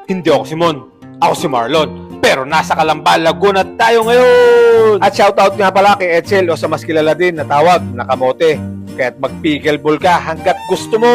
Hindi ako si Mon, ako si Marlon. Pero nasa Calamba, Laguna tayo ngayon! At shoutout nga pala kay Edsel o sa mas kilala din na tawag na Kamote. Kaya't mag-pickleball ka hanggat gusto mo!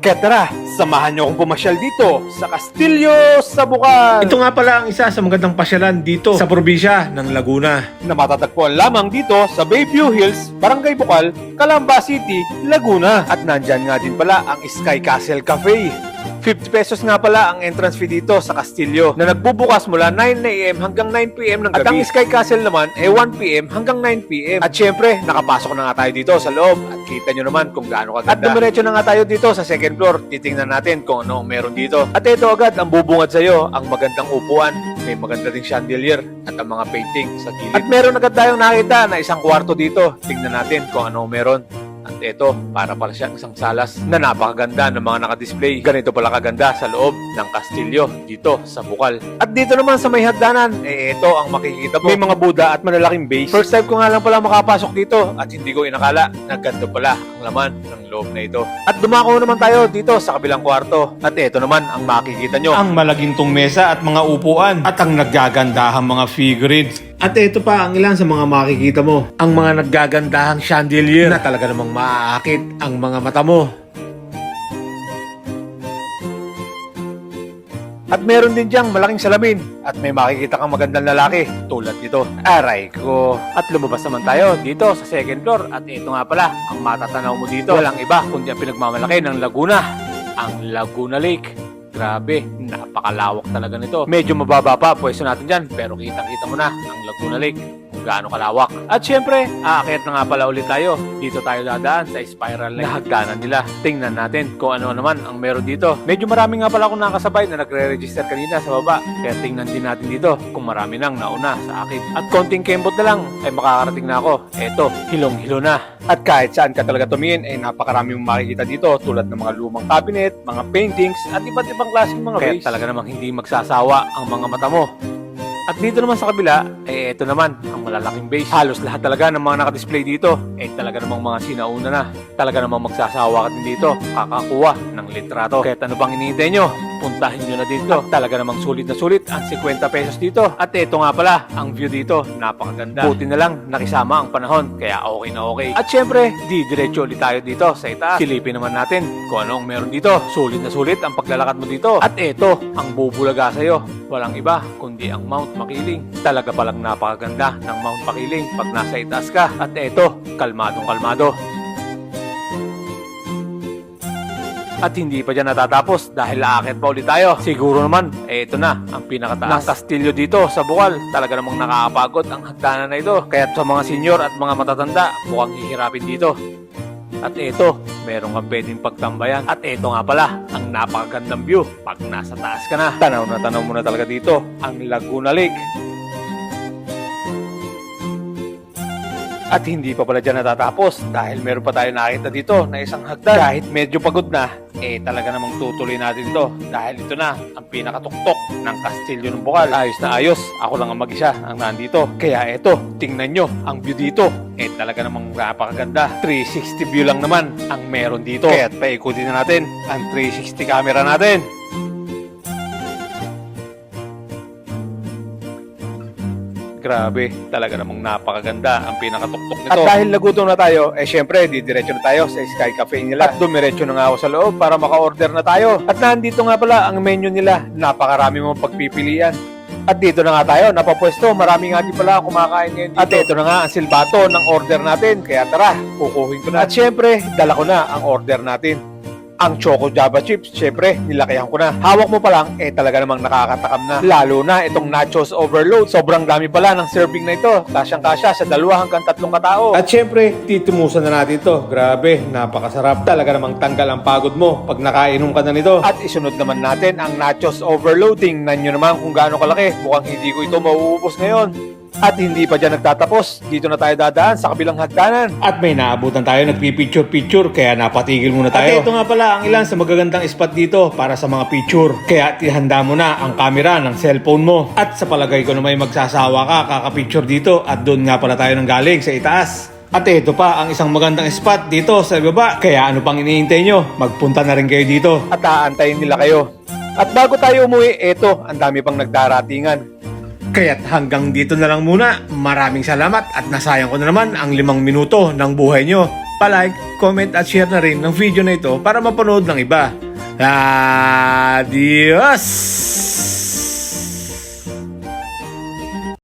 Kaya tara, samahan niyo akong pumasyal dito sa Castillo sa Bukal. Ito nga pala ang isa sa magandang pasyalan dito sa probinsya ng Laguna na matatagpuan lamang dito sa Bayview Hills, Barangay Bukal, Calamba City, Laguna. At nandyan nga din pala ang Sky Castle Cafe. 50 pesos nga pala ang entrance fee dito sa Castillo na nagbubukas mula 9 AM hanggang 9 PM ng gabi. At ang Sky Castle naman ay 1 PM hanggang 9 PM. At syempre, nakapasok na nga tayo dito sa loob at kita nyo naman kung gaano kaganda. At dumiretso na nga tayo dito sa second floor. Titingnan natin kung ano ang meron dito. At ito agad ang bubungad sa'yo, ang magandang upuan. May maganda ding chandelier at ang mga painting sa gilid. At meron agad tayong nakita na isang kwarto dito. Tingnan natin kung ano meron. At ito, para pala siyang isang salas na napakaganda ng mga nakadisplay. Ganito pala kaganda sa loob ng Castillo dito sa Bukal. At dito naman sa may hagdanan, ito ang makikita mo. May mga Buddha at malalaking base. First time ko nga lang pala makapasok dito at hindi ko inakala na ganito pala ang laman ng loob na ito. At dumako naman tayo dito sa kabilang kwarto. At ito naman ang makikita nyo. Ang malagintong mesa at mga upuan at ang naggagandahang mga figurines. At ito pa ang ilan sa mga makikita mo. Ang mga naggagandahang chandelier na talaga namang maaakit ang mga mata mo. At meron din diyang malaking salamin at may makikita kang magandang lalaki tulad nito. Aray ko. At lumabas naman tayo dito sa second floor at ito nga pala ang matatanaw mo dito. Walang iba kundi ang pinagmamalaki ng Laguna, ang Laguna Lake. Grabe, napakalawak talaga nito. Medyo mababa pa pwesto natin dyan, pero kitang-kita mo na ang Laguna Lake kung gaano kalawak. At syempre, aakyat na nga pala ulit tayo. Dito tayo dadaan sa spiral na hagdanan nila. Tingnan natin kung ano naman ang meron dito. Medyo marami nga pala akong nakasabay na nagre-register kanina sa baba. Kaya tingnan din natin dito kung marami nang nauna sa akin. At konting kembot na lang ay makakarating na ako. Eto, hilong-hilo na. At kahit saan ka talaga tumingin ay napakarami mong makikita dito tulad ng mga lumang cabinet, mga paintings at iba't ibang klaseng mga base. Kaya talaga namang hindi magsasawa ang mga mata mo. At dito naman sa kabila, ito naman ang malalaking base. Halos lahat talaga ng mga nakadisplay dito talaga namang mga sinauna na. Talaga namang magsasawa ka din dito, kakakuha ng litrato. Kaya ano bang hinihintay nyo? Puntahin nyo na dito. At talaga namang sulit na sulit ang 50 pesos dito. At ito nga pala, ang view dito, napakaganda. Buti na lang nakisama ang panahon, kaya okay na okay. At syempre, diretso ulit tayo dito sa itaas. Silipin naman natin kung anong meron dito. Sulit na sulit ang paglalakad mo dito. At ito, ang bubulaga sa'yo. Walang iba, kundi ang Mount Makiling. Talaga palang napakaganda ng Mount Makiling pag nasa itaas ka. At ito, kalmadong kalmado. At hindi pa dyan natatapos dahil aakyat pa ulit tayo. Siguro naman, ito na ang pinakataas ng Castillo dito sa Bukal. Talaga namang nakakapagod ang hagdanan na ito. Kaya sa mga senior at mga matatanda, mukhang hihirapin dito. At ito, meron kang pwedeng pagtambayan. At ito nga pala, ang napakagandang view pag nasa taas ka na. Tanaw mo na talaga dito ang Laguna Lake. At hindi pa pala dyan natatapos dahil meron pa tayo nakita dito na isang hagdan. Kahit medyo pagod na, talaga namang tutuloy natin ito dahil ito na ang pinakatuktok ng Castillo ng Bukal. Ayos na ayos, ako lang ang mag-isa ang nandito. Kaya eto, tingnan nyo ang view dito. Talaga namang napakaganda. 360 view lang naman ang meron dito. Kaya paikutin na natin ang 360 camera natin. Grabe, talaga namang napakaganda ang pinakatuktok nito. At dahil nagutom na tayo, syempre, didiretso na tayo sa Sky Cafe nila. At dumiretso na nga ako sa loob para maka-order na tayo. At nandito nga pala ang menu nila. Napakarami mong pagpipilian. At dito na nga tayo, napapwesto. Marami nga din pala kumakain ngayon dito. At ito na nga ang silbato ng order natin. Kaya tara, kukuhin ko na. At syempre, dala ko na ang order natin. Ang Choco Java Chips, syempre, nilakihan ko na. Hawak mo pa lang, talaga namang nakakatakam na. Lalo na itong Nachos Overload. Sobrang dami pala ng serving na ito. Kasyang-kasya sa 2 hanggang 3 katao. At syempre, titumusan na natin ito. Grabe, napakasarap. Talaga namang tanggal ang pagod mo pag nakainom ka na nito. At isunod naman natin ang Nachos Overload. Tingnan nyo naman kung gaano kalaki. Mukhang hindi ko ito mauubos ngayon. At hindi pa dyan nagtatapos, dito na tayo dadaan sa kabilang hagdanan. At may naabutan tayo, nagpipicture-picture, kaya napatigil muna tayo. At ito nga pala ang ilan sa magagandang spot dito para sa mga picture. Kaya ihanda mo na ang camera ng cellphone mo. At sa palagay ko na may magsasawa ka, kakapicture dito. At doon nga pala tayo nang galing sa itaas. At ito pa ang isang magandang spot dito sa baba. Kaya ano pang iniintay nyo? Magpunta na rin kayo dito. At aantayin nila kayo. At bago tayo umuwi, eto, ang dami pang nagdaratingan. Kaya't hanggang dito na lang muna. Maraming salamat at nasayang ko na naman ang 5 minuto ng buhay nyo. Palike, comment at share na rin ng video na ito para mapanood ng iba. Adios!